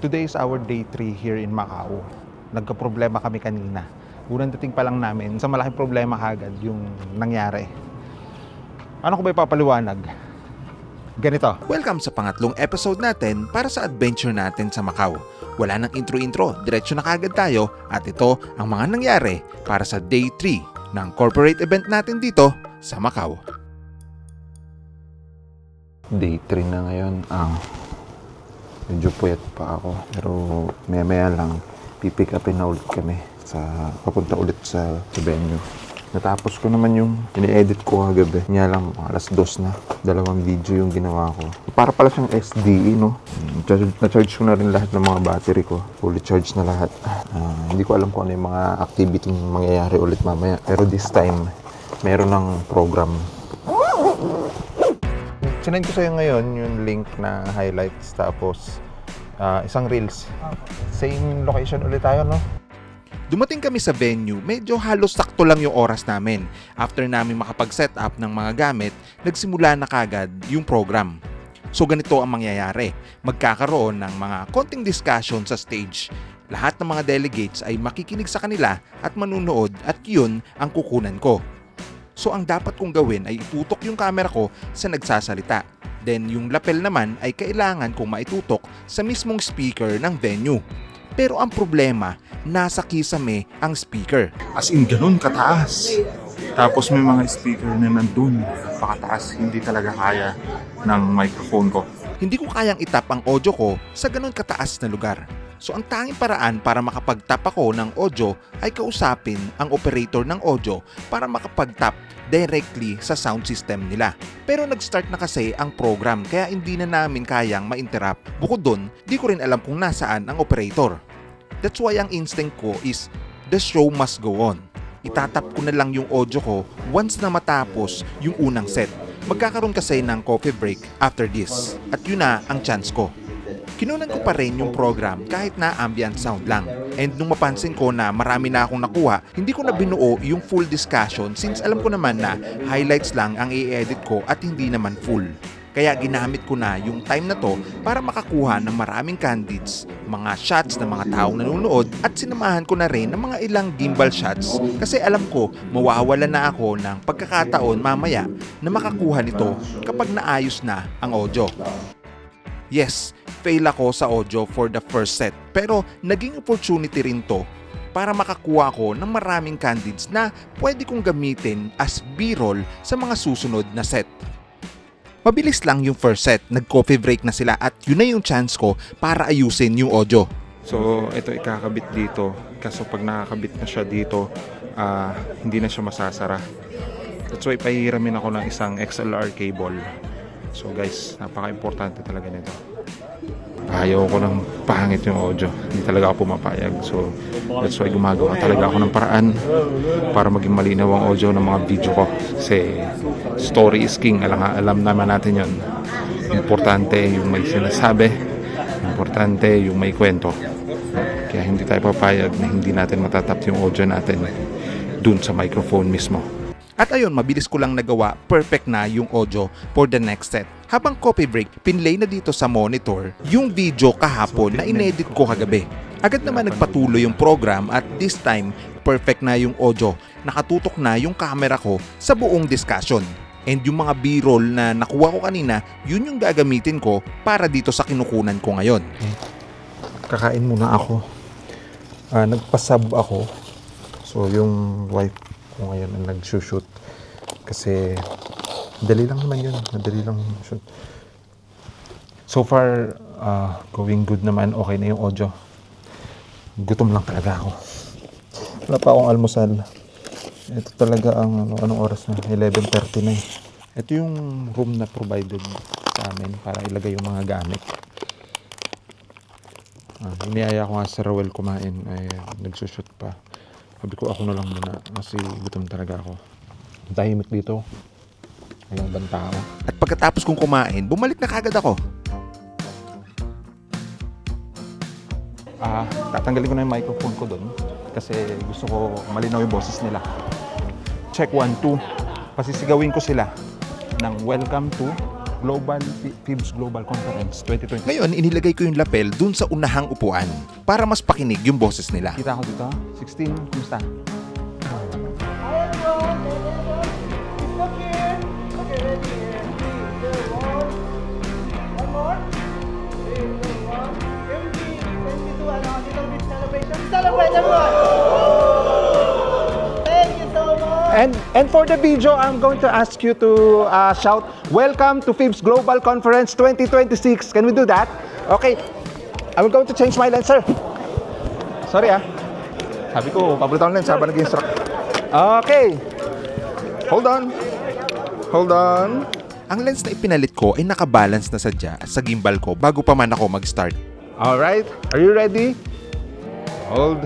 Today is our day 3 here in Macau. Nagka-problema kami kanina. Unang dating pa lang namin, sa malaking problema kagad yung nangyari. Ano ko ba ipapaliwanag? Ganito. Welcome sa pangatlong episode natin para sa adventure natin sa Macau. Wala nang intro-intro, diretso na kagad tayo at ito ang mga nangyari para sa day 3 ng corporate event natin dito sa Macau. Day 3 na ngayon. Medyo puyat pa ako. Pero maya lang, pipick upin na ulit kami. Papunta ulit sa venue. Natapos ko naman yung ini-edit ko kagabi. Nga lang, alas 2 na. 2 video yung ginawa ko. Para pala siyang SDE, no? Na-charge ko na rin lahat ng mga battery ko. Fully charged na lahat. Hindi ko alam kung ano yung mga activity mangyayari ulit mamaya. Pero this time, meron ng program. Sinend ko sa'yo ngayon yung link na highlights tapos isang reels. Same location ulit tayo, no? Dumating kami sa venue, medyo halos sakto lang yung oras namin. After namin makapag-set up ng mga gamit, nagsimula na kagad yung program. So ganito ang mangyayari. Magkakaroon ng mga konting discussion sa stage. Lahat ng mga delegates ay makikinig sa kanila at manunood at yun ang kukunan ko. So ang dapat kong gawin ay itutok yung camera ko sa nagsasalita. Then yung lapel naman ay kailangan kong maitutok sa mismong speaker ng venue. Pero ang problema, nasa kisame ang speaker. As in, ganun kataas. Tapos may mga speaker na nandun. Pakataas, hindi talaga kaya ng microphone ko. Hindi ko kayang itap ang audio ko sa ganun kataas na lugar. So ang tanging paraan para makapag-tap ako ng audio ay kausapin ang operator ng audio para makapag-tap directly sa sound system nila. Pero nag-start na kasi ang program kaya hindi na namin kayang ma-interrupt. Bukod doon, di ko rin alam kung nasaan ang operator. That's why ang instinct ko is the show must go on. Itatap ko na lang yung audio ko once na matapos yung unang set. Magkakaroon kasi ng coffee break after this. At yun na ang chance ko. Kinunan ko pa rin yung program kahit na ambient sound lang. And nung mapansin ko na marami na akong nakuha, hindi ko na binuo yung full discussion since alam ko naman na highlights lang ang i-edit ko at hindi naman full. Kaya ginamit ko na yung time na to para makakuha ng maraming candidates, mga shots ng mga taong nanonood at sinamahan ko na rin ng mga ilang gimbal shots kasi alam ko mawawala na ako ng pagkakataon mamaya na makakuha nito kapag naayos na ang audio. Yes, fail ako sa audio for the first set pero naging opportunity rin to para makakuha ko ng maraming candidates na pwede kong gamitin as B-roll sa mga susunod na set. Mabilis lang yung first set, nag-coffee break na sila at yun na yung chance ko para ayusin yung audio. So, ito ikakabit dito. Kaso pag nakakabit na siya dito, hindi na siya masasara. That's why pahihiramin ako ng isang XLR cable. So guys, napaka-importante talaga nito. Ayaw ko ng pangit yung audio. Hindi talaga ako pumapayag. So that's why gumagawa talaga ako ng paraan para maging malinaw ang audio ng mga video ko. Kasi story is king. Alam naman natin yon. Importante yung may sinasabi. Importante yung may kwento. Kaya hindi tayo papayag na hindi natin matatap yung audio natin dun sa microphone mismo. At ayun, mabilis ko lang nagawa, perfect na yung audio for the next set. Habang coffee break, pinlay na dito sa monitor yung video kahapon na inedit ko kagabi. Agad naman nagpatuloy yung program at this time, perfect na yung audio. Nakatutok na yung camera ko sa buong discussion. And yung mga B-roll na nakuha ko kanina, yun yung gagamitin ko para dito sa kinukunan ko ngayon. Kakain muna ako. Nagpasub ako. So yung wife ko ngayon ang nag-shoot. Kasi madali lang naman yun. Madali lang shoot. So far, going good naman. Okay na yung audio. Gutom lang talaga ako. Wala pa akong almusal. Ito talaga ang anong oras na? 11:30 na eh. Ito yung room na provided sa amin para ilagay yung mga gamit. Iniyaya ko nga si Rowel kumain. Ay, nagsushoot pa. Sabi ko ako na lang muna kasi gutom talaga ako. Tahimik dito. Walang ibang tao. At pagkatapos kong kumain, bumalik na kagad ako. Tatanggalin ko na yung microphone ko doon kasi gusto ko malinaw yung boses nila. Check 1, 2. Pasisigawin ko sila ng welcome to Fibs Global Conference 2020. Ngayon, inilagay ko yung lapel dun sa unahang upuan para mas pakinig yung boses nila. Kita ko dito. 16, kumusta? Celebrate everyone! Thank you so much! And for the video, I'm going to ask you to shout, "Welcome to Fibs Global Conference 2026." Can we do that? Okay. I'm going to change my lens, sir. Sorry Sabi ko, paborito ang lens habang nag-instruct. Okay. Hold on. Hold on. Ang lens na ipinalit ko ay nakabalance na sadya sa gimbal ko bago pa man ako mag-start. Alright. Are you ready? Hold.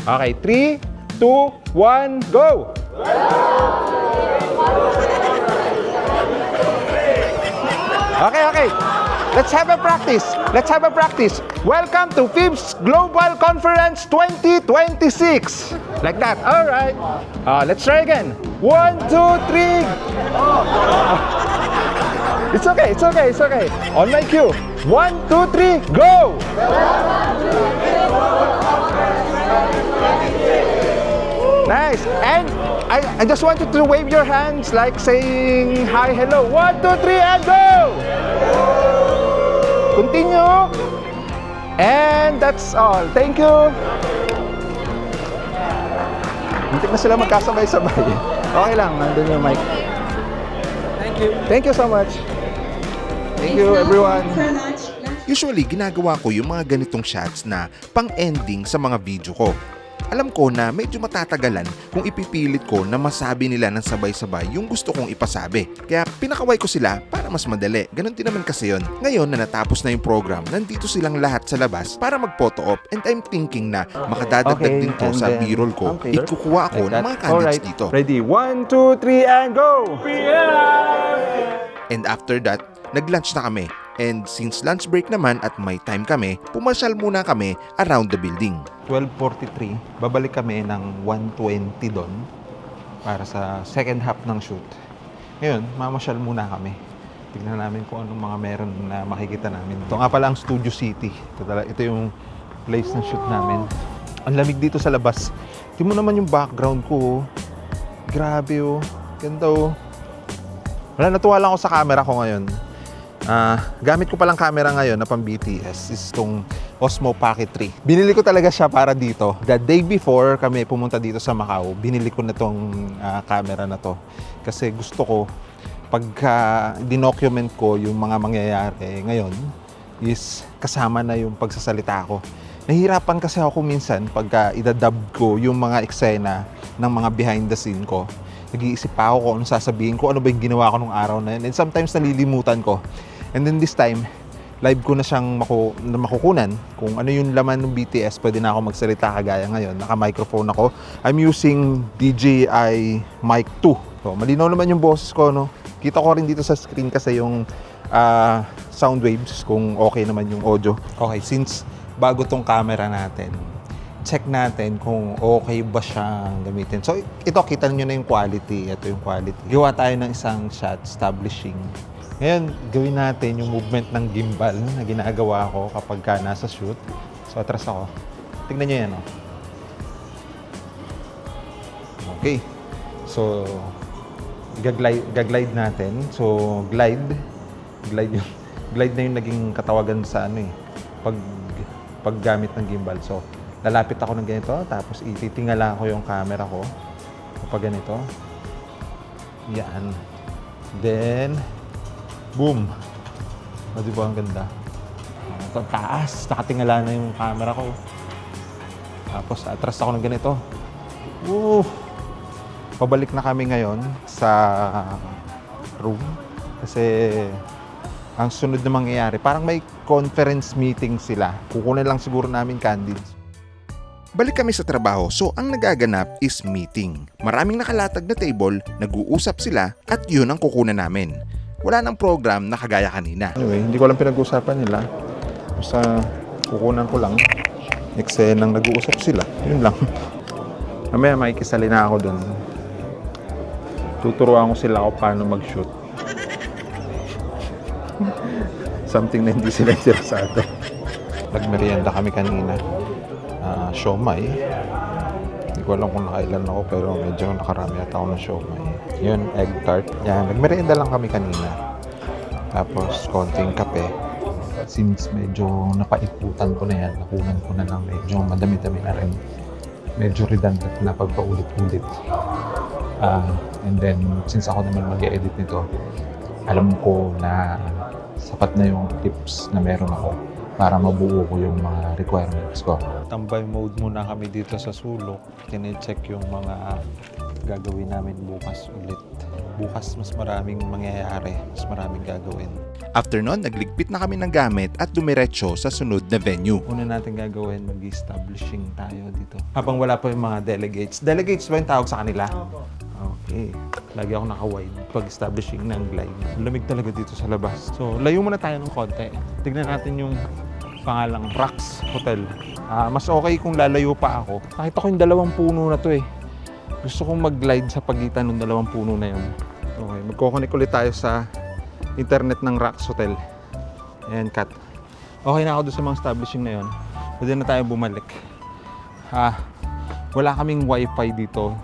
Okay. 3, 2, 1, go! Okay. Let's have a practice. Welcome to Fibs Global Conference 2026. Like that. All right. Let's try again. 1, 2, 3. It's okay. On my cue. 1, 2, 3, go! Nice. And I just want you to wave your hands like saying hi, hello. 1, 2, 3, and go! Continue. And that's all. Thank you. Muntik na sila magkasabay-sabay. Okay lang, nandun yung mic. Thank you so much. Thank you, everyone. Usually, ginagawa ko yung mga ganitong shots na pang-ending sa mga video ko. Alam ko na medyo matatagalan kung ipipilit ko na masabi nila ng sabay-sabay yung gusto kong ipasabi. Kaya pinakaway ko sila para mas madali. Ganon din naman kasi yon. Ngayon na natapos na yung program, nandito silang lahat sa labas para mag-photo op, and I'm thinking na makadadagdag din to sa B-roll ko. Ikukuha ako ng mga candidates dito. Ready? 1, 2, 3, and go! And after that, nag-lunch na kami. And since lunch break naman at may time kami, pumasyal muna kami around the building. 12:43, babalik kami ng 1:20 doon para sa second half ng shoot. Ngayon, mamasyal muna kami. Tignan namin kung anong mga meron na makikita namin. Ito nga pala ang Studio City. Ito yung place ng shoot namin. Ang lamig dito sa labas. Tingnan mo naman yung background ko. Grabe Ganda Wala, natuwa lang ako sa camera ko ngayon. Gamit ko palang camera ngayon na pang BTS is itong Osmo Pocket 3. Binili ko talaga siya para dito. The day before kami pumunta dito sa Macau, binili ko na itong camera na to. Kasi gusto ko, pagka dinocument ko yung mga mangyayari ngayon, is kasama na yung pagsasalita ko. Nahihirapan kasi ako minsan pagka idadub ko yung mga eksena ng mga behind the scene ko. Nag-iisip pa ako kung ano sasabihin ko, ano ba yung ginawa ko nung araw na yun. And sometimes nalilimutan ko. And then this time, live ko na siyang makukunan. Kung ano yung laman ng BTS, pwede na ako magsalita kagaya ngayon. Naka-microphone ako. I'm using DJI Mic 2. So, malinaw naman yung boses ko, no? Kita ko rin dito sa screen kasi yung sound waves, kung okay naman yung audio. Okay, since bago tong camera natin, check natin kung okay ba siyang gamitin. So, ito, kita nyo na yung quality. Ito yung quality. Gawa tayo ng isang shot establishing. Ngayon, gawin natin yung movement ng gimbal na ginagawa ko kapag nasa shoot. So, atras ako. Tingnan nyo yan, Okay. So, gaglide natin. So, glide na yung naging katawagan sa paggamit ng gimbal. So, lalapit ako ng ganito, tapos ititingala ko yung camera ko kapag ganito. Yan. Then, boom. Di ba ang ganda? Ito, taas. Nakatingala na yung camera ko. Tapos, atras ako ng ganito. Pabalik na kami ngayon sa room. Kasi, ang sunod na mangyayari, parang may conference meeting sila. Kukunan lang siguro namin candidates. Balik kami sa trabaho, so ang nagaganap is meeting. Maraming nakalatag na table, nag-uusap sila, at yun ang kukunan namin. Wala nang program na kagaya kanina. Anyway, hindi ko lang pinag-uusapan nila. Basta kukunan ko lang. Eksenang nag-uusap sila. Yun lang. Mamaya makikisali na ako dun. Tuturuan ko sila kung paano mag-shoot. something na hindi sila interesado. Nagmerienda kami kanina. Siomay. Hindi ko alam kung nakailan ako pero medyo nakarami at ako ng siomay. Yun, egg tart. Yan, nagmerienda lang kami kanina. Tapos konting kape. Since medyo napaikutan ko na yan, nakunan ko na lang medyo madami-dami na rin. Medyo redundant na pagpaulit-ulit. And then, since ako naman mag-edit nito, alam ko na sapat na yung tips na meron ako para mabuo ko yung mga requirements ko. Tambay mode muna kami dito sa sulok. Kine-check yung mga gagawin namin bukas ulit. Bukas mas maraming mangyayari, mas maraming gagawin. After nun, nagligpit na kami ng gamit at dumiretso sa sunod na venue. Una natin gagawin, mag-establishing tayo dito. Habang wala pa yung mga delegates. Delegates ba yung tawag sa kanila? Okay. Lagi ako naka-wide pag-establishing ng glide. Lamig talaga dito sa labas. So, layo muna tayo ng konti. Tignan natin yung pangalang Rax Hotel. Mas okay kung lalayo pa ako. Nakita ko yung dalawang puno na to eh. Gusto kong mag-glide sa pagitan ng dalawang puno na yun. Okay, magkoconnect ulit tayo sa internet ng Rax Hotel. Ayan, cut. Okay na ako doon sa mga establishing na yun. Pwede na tayo bumalik. Wala kaming wifi dito.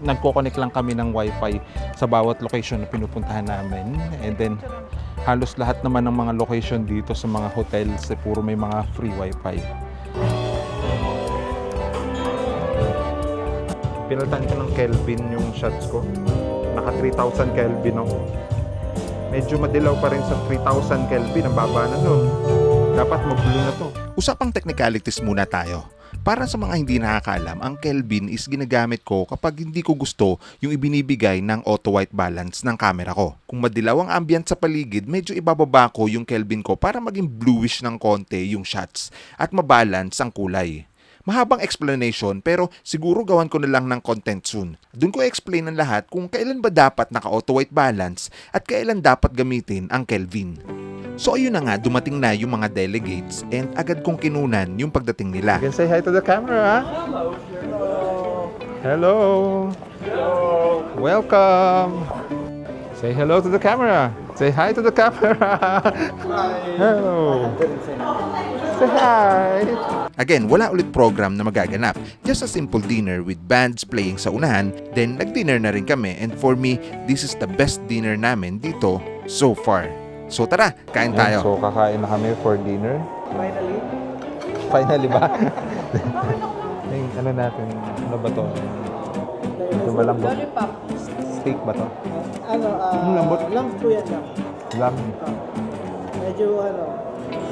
Nagko-connect lang kami ng wifi sa bawat location na pinupuntahan namin. And then, halos lahat naman ng mga location dito sa mga hotels puro may mga free wifi. Pinalitan ko ng Kelvin yung shots ko. Naka 3,000 Kelvin ako. Medyo madilaw pa rin sa 3,000 Kelvin. Ang baba na nun. Dapat mag-blue na to. Usapang technicalities muna tayo. Para sa mga hindi nakakaalam, ang Kelvin is ginagamit ko kapag hindi ko gusto yung ibinibigay ng auto-white balance ng camera ko. Kung madilaw ang ambient sa paligid, medyo ibababa ko yung Kelvin ko para maging bluish ng konti yung shots at mabalance ang kulay. Mahabang explanation pero siguro gawan ko na lang ng content soon. Doon ko explain ang lahat kung kailan ba dapat naka-auto-white balance at kailan dapat gamitin ang Kelvin. So ayun na nga, dumating na yung mga delegates and agad kong kinunan yung pagdating nila. You can say hi to the camera. Hello. Hello. Welcome. Say hello to the camera. Say hi to the camera. Hello. Say hi. Again, wala ulit program na magaganap. Just a simple dinner with bands playing sa unahan, then nag-dinner na rin kami and for me, this is the best dinner namin dito so far. So tara, kain tayo. So kakain na kami for dinner. Finally. Finally ba? Yung ano natin, ano ba to? Ito malambot. Lollipop. Steak ba to? Lambot. Lamb po yan lang. Lamb. Medyo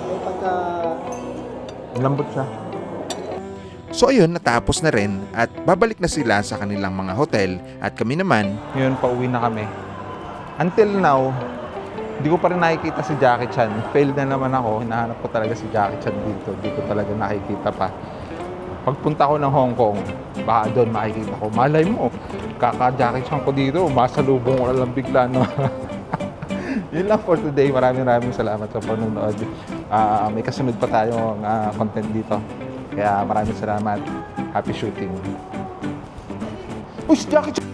may pagka... Lambot siya. So ayun, natapos na rin at babalik na sila sa kanilang mga hotel at kami naman, Ngayon, pauwi na kami. Until now, hindi ko pa rin nakikita si Jackie Chan. Failed na naman ako. Hinahanap ko talaga si Jackie Chan dito. Hindi ko talaga nakikita pa. Pagpunta ko ng Hong Kong, baka doon makikita ko. Malay mo, kaka-Jackie Chan ko dito. Masalubong ko na lang bigla. No? Yun lang for today. Maraming salamat sa panonood. May kasunod pa tayong content dito. Kaya maraming salamat. Happy shooting. Uy, si Jackie Chan!